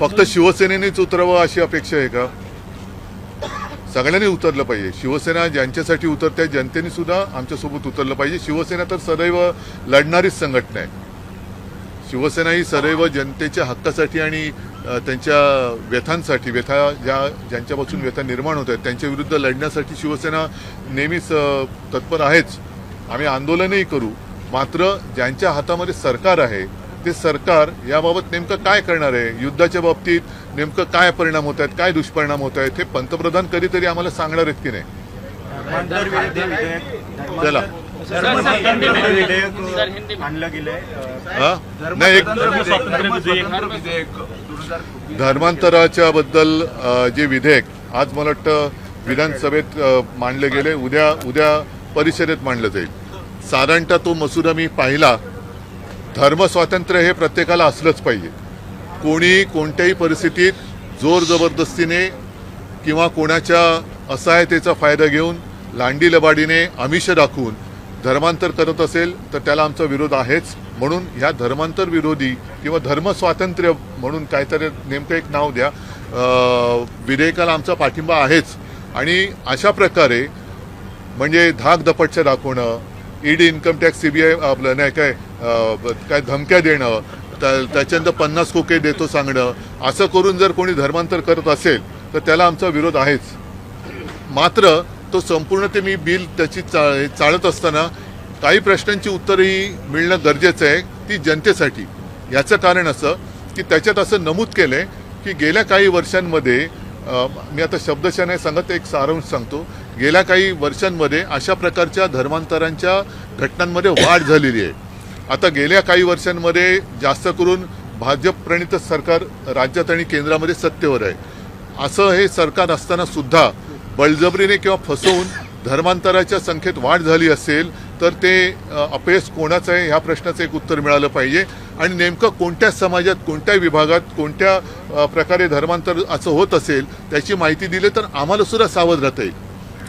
फक्त शिवसेनेनेच उतरावं अशी अपेक्षा आहे का? सगळ्यांनी उतरलं पाहिजे. शिवसेना ज्यांच्यासाठी उतरते जनतेने सुद्धा आमच्यासोबत उतरलं पाहिजे. शिवसेना तर सदैव लढणारीच संघटना आहे. शिवसेना ही सदैव जनतेच्या हक्कासाठी आणि त्यांच्या व्यथांसाठी, ज्यांच्यापासून व्यथा निर्माण होत आहेत त्यांच्या विरुद्ध लढण्यासाठी शिवसेना नेहमीच तत्पर आहेच. आम्ही आंदोलनही करू. मात्र ज्यांच्या हातामध्ये सरकार आहे ते सरकार याबाबत नेमकं काय करणार आहे, युद्धाच्या बाबतीत नेमकं काय परिणाम होत आहेत, काय दुष्परिणाम होत आहेत, हे पंतप्रधान कधीतरी आम्हाला सांगणार आहेत की नाही? चला नाही, धर्मांतराच्या बद्दल जे विधेयक आज मला वाटतं विधानसभेत मांडले गेले, उद्या परिषदेत मांडलं जाईल. साधारणतः तो मसुदा मी पाहिला. धर्म स्वातंत्र्य हे प्रत्येकाला असलंच पाहिजे. कोणी कोणत्याही परिस्थितीत जोर जबरदस्तीने किंवा कोणाच्या असहायतेचा फायदा घेऊन लांडी लबाडीने आमिष दाखवून धर्मांतर करत असेल तर त्याला आमचा विरोध आहेच. म्हणून ह्या धर्मांतर विरोधी किंवा धर्म स्वातंत्र्य म्हणून काहीतरी नेमकं एक नाव द्या विधेयकाला आमचा पाठिंबा आहेच. आणि अशा प्रकारे म्हणजे धाक दपटशा दाखवणं, ईडी, इन्कम टॅक्स, सीबीआय आपलं नाही काय धमक्या देणं, त्याच्यानंतर 50 कोके देतो सांगणं, असं करून जर कोणी धर्मांतर करत असेल तर त्याला आमचा विरोध आहेच. मात्र तो संपूर्ण ते मी बिल त्याची चालत असताना काही प्रश्नांची उत्तरही मिळणं गरजेचं आहे ती जनतेसाठी. याचं कारण असं की त्याच्यात असं नमूद केलं आहे की गेल्या काही वर्षांमध्ये, मी आता शब्दशः नाही सांगत, एक सारांश सांगतो, गेल्या काही वर्षांमध्ये अशा प्रकारच्या धर्मांतरांच्या घटनांमध्ये वाढ झालेली आहे. आता गेल्या काही वर्षांमध्ये जास्त करून भाजप प्रणित सरकार राज्यात आणि केंद्रामध्ये सत्तेवर आहे. असं हे सरकार असताना सुद्धा बळजबरीने किंवा फसवून धर्मांतराच्या संख्येत वाढ झाली असेल तर ते अपयश कोणाचं आहे ह्या प्रश्नाचं एक उत्तर मिळालं पाहिजे. आणि नेमकं कोणत्या समाजात, कोणत्या विभागात, कोणत्या प्रकारे धर्मांतर असं होत असेल त्याची माहिती दिली तर आम्हाला सुद्धा सावध राहता येईल.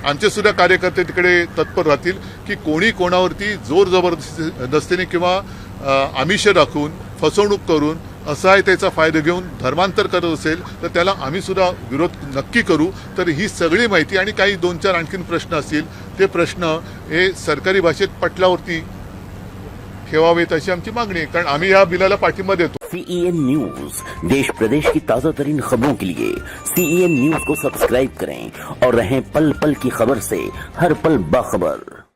आमचे सुद्धा कार्यकर्ते तिकडे तत्पर राहतील की कोणी कोणावरती जोर जबरदस्तीने किंवा आमिष दाखवून, फसवणूक करून, असहायतेचा फायदा घेऊन धर्मांतर करत असेल तर त्याला आम्ही सुद्धा विरोध नक्की करू. तर ही सगळी माहिती आणि काही 2-4 आणखीन प्रश्न असतील ते प्रश्न हे सरकारी भाषेत पटलावरती ठेवावेत अशी आमची मागणी आहे. कारण आम्ही या बिलाला पाठिंबा देतो. CEN न्यूज, देश प्रदेश की ताजा तरीन खबरों के लिए CEN न्यूज को सब्सक्राइब करें और रहें पल पल की खबर से हर पल बाखबर.